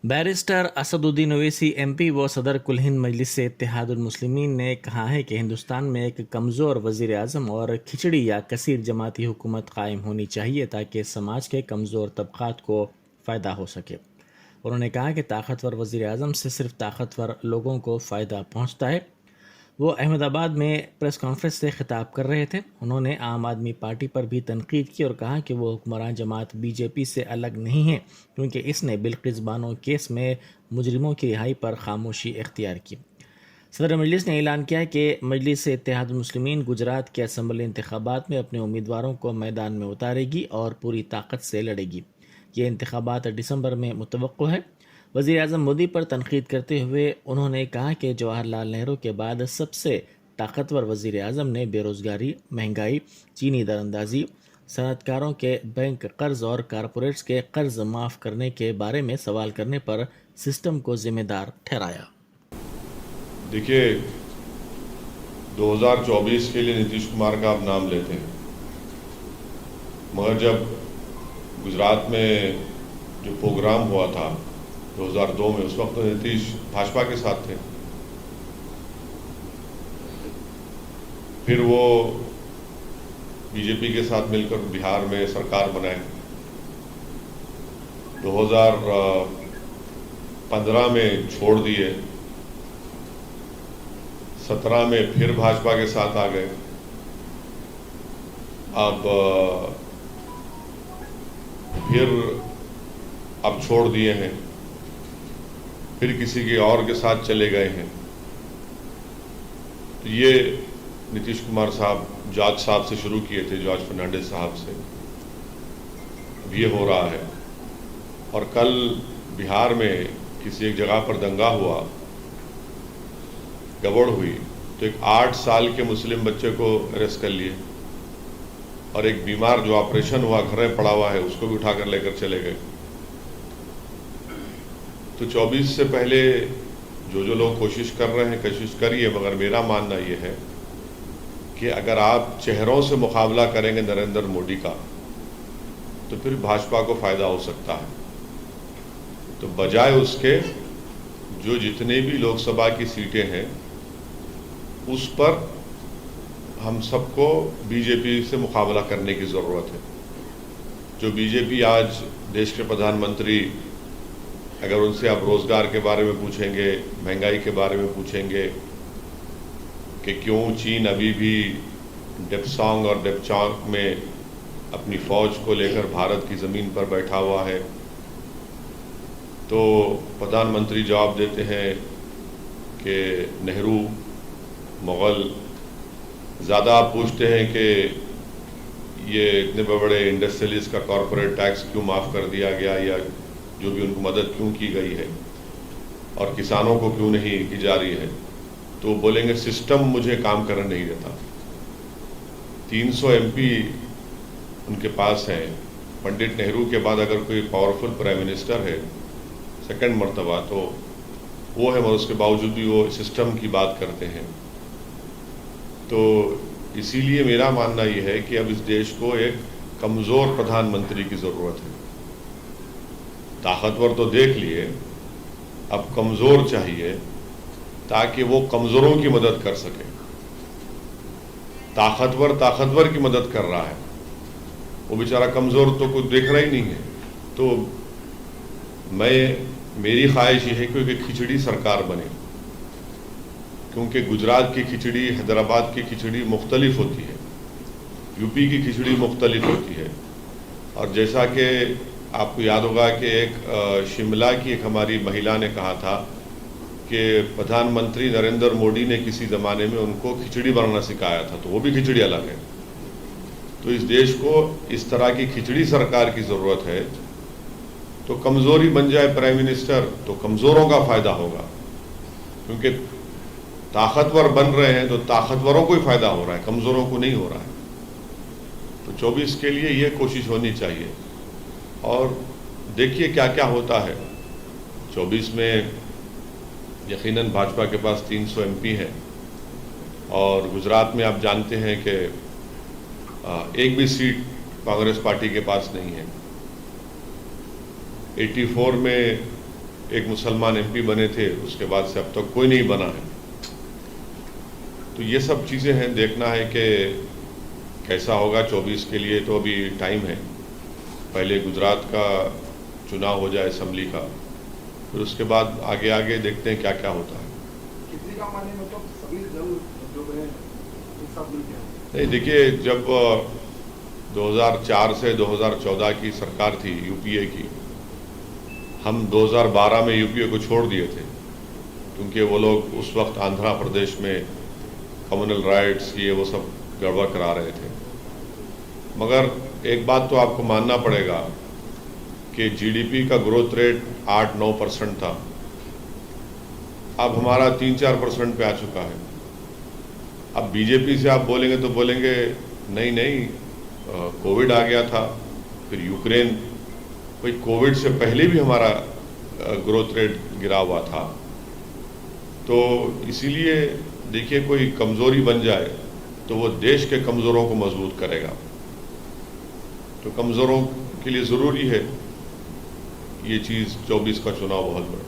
Barrister Asaduddin Owaisi MP व सदर कुल हिंद मजलिस से इत्तेहादुल मुस्लिमीन ने कहा है कि हिंदुस्तान में एक कमज़ोर वज़ीर आज़म और खिचड़ी या कसीर जमाती हुकूमत कायम होनी चाहिए ताकि समाज के कमज़ोर तबक़ात को फ़ायदा हो सके। उन्होंने कहा कि ताकतवर वज़ीर आज़म से सिर्फ ताकतवर लोगों को फ़ायदा पहुँचता है। वो अहमदाबाद में प्रेस कॉन्फ्रेंस से खिताब कर रहे थे। उन्होंने आम आदमी पार्टी पर भी तनकीद की और कहा कि वो हुक्मरान जमात बीजेपी से अलग नहीं है क्योंकि इसने बिल्किस बानो केस में मुजरिमों की रिहाई पर खामोशी इख्तियार की। सदर मजलिस ने ऐलान किया कि मजलिस इत्तेहादुल मुस्लिमीन गुजरात के असम्बली इंतखाबात में अपने उम्मीदवारों को मैदान में उतारेगी और पूरी ताकत से लड़ेगी। ये इंतखाबात दिसंबर में मुतवक्को है। वज़ीर आज़म मोदी पर तनकीद करते हुए उन्होंने कहा कि जवाहरलाल नेहरू के बाद सबसे ताकतवर वज़ीर आज़म ने बेरोज़गारी, महंगाई, चीनी दरअंदाजी, सनअतकारों के बैंक कर्ज और कारपोरेट्स के कर्ज माफ़ करने के बारे में सवाल करने पर सिस्टम को जिम्मेदार ठहराया। देखिए, 2024 के लिए नीतीश कुमार का आप नाम लेते हैं, मगर जब गुजरात में जो प्रोग्राम हुआ था 2002 में, उस वक्त तो नीतीश भाजपा के साथ थे। फिर वो बीजेपी के साथ मिलकर बिहार में सरकार बनाए। 2015 में छोड़ दिए, 17 में फिर भाजपा के साथ आ गए। अब छोड़ दिए हैं, फिर किसी के और के साथ चले गए हैं। तो ये नीतीश कुमार साहब जॉर्ज साहब से शुरू किए थे, जॉर्ज फर्नांडिस साहब से। अब ये हो रहा है। और कल बिहार में किसी एक जगह पर दंगा हुआ, गड़बड़ हुई, तो एक 8 साल के मुस्लिम बच्चे को अरेस्ट कर लिए और एक बीमार जो ऑपरेशन हुआ घर में पड़ा हुआ है उसको भी उठाकर लेकर चले गए। तो 24 से पहले जो लोग कोशिश कर रहे हैं, कोशिश करिए, मगर मेरा मानना ये है कि अगर आप चेहरों से मुकाबला करेंगे नरेंद्र मोदी का, तो फिर भाजपा को फायदा हो सकता है। तो बजाय उसके जो जितने भी लोकसभा की सीटें हैं उस पर हम सबको बीजेपी से मुकाबला करने की ज़रूरत है। जो बीजेपी आज देश के प्रधानमंत्री, अगर उनसे आप रोज़गार के बारे में पूछेंगे, महंगाई के बारे में पूछेंगे कि क्यों चीन अभी भी डेप्सांग और डेपचांग में अपनी फ़ौज को लेकर भारत की ज़मीन पर बैठा हुआ है, तो प्रधानमंत्री जवाब देते हैं कि नेहरू, मुग़ल। ज़्यादा आप पूछते हैं कि ये इतने बड़े इंडस्ट्रियलिस्ट का कॉरपोरेट टैक्स क्यों माफ़ कर दिया गया, या जो भी उनको मदद क्यों की गई है, और किसानों को क्यों नहीं की जा रही है, तो बोलेंगे सिस्टम मुझे काम करने नहीं देता। 300 एमपी उनके पास हैं। पंडित नेहरू के बाद अगर कोई पावरफुल प्राइम मिनिस्टर है सेकंड मर्तबा, तो वो है, मगर उसके बावजूद भी वो सिस्टम की बात करते हैं। तो इसीलिए मेरा मानना ये है कि अब इस देश को एक कमज़ोर प्रधानमंत्री की ज़रूरत है। ताकतवर तो देख लिए, अब कमज़ोर चाहिए ताकि वो कमज़ोरों की मदद कर सके। ताकतवर की मदद कर रहा है, वो बेचारा कमज़ोर तो कुछ देख रहा ही नहीं है। तो मेरी ख्वाहिश ये है कि एक खिचड़ी सरकार बने, क्योंकि गुजरात की खिचड़ी, हैदराबाद की खिचड़ी मुख्तलिफ होती है, यूपी की खिचड़ी मुख्तलिफ होती है। और जैसा कि आपको याद होगा कि एक शिमला की एक हमारी महिला ने कहा था कि प्रधानमंत्री नरेंद्र मोदी ने किसी ज़माने में उनको खिचड़ी बनाना सिखाया था, तो वो भी खिचड़ी अलग है। तो इस देश को इस तरह की खिचड़ी सरकार की ज़रूरत है। तो कमज़ोरी बन जाए प्राइम मिनिस्टर, तो कमज़ोरों का फ़ायदा होगा, क्योंकि ताकतवर बन रहे हैं तो ताकतवरों को ही फ़ायदा हो रहा है, कमज़ोरों को नहीं हो रहा है। तो 24 के लिए ये कोशिश होनी चाहिए। और देखिए क्या क्या होता है। 24 में यकीनन भाजपा के पास 300 एमपी हैं, और गुजरात में आप जानते हैं कि एक भी सीट कांग्रेस पार्टी के पास नहीं है। 84 में एक मुसलमान एमपी बने थे, उसके बाद से अब तक कोई नहीं बना है। तो ये सब चीज़ें हैं, देखना है कि कैसा होगा। 24 के लिए तो अभी टाइम है, पहले गुजरात का चुनाव हो जाए असेंबली का, फिर उसके बाद आगे आगे देखते हैं क्या क्या होता है। कितने का माने मतलब सभी दल जो हैं एक साथ मिलके हैं? नहीं, देखिए, जब 2004 से 2014 की सरकार थी यूपीए की, हम 2012 में यूपीए को छोड़ दिए थे, क्योंकि वो लोग उस वक्त आंध्र प्रदेश में कम्युनल राइट्स ये वो सब गड़बड़ करा रहे थे। मगर एक बात तो आपको मानना पड़ेगा कि जीडीपी का ग्रोथ रेट 8-9% था, अब हमारा 3-4% पे आ चुका है। अब बीजेपी से आप बोलेंगे तो बोलेंगे नहीं नहीं, कोविड आ गया था, फिर यूक्रेन, भाई कोविड से पहले भी हमारा ग्रोथ रेट गिरा हुआ था। तो इसीलिए देखिए, कोई कमज़ोरी बन जाए तो वो देश के कमज़ोरों को मजबूत करेगा। तो कमज़ोरों के लिए ज़रूरी है ये चीज़ 24 का चुनाव बहुत बड़ा।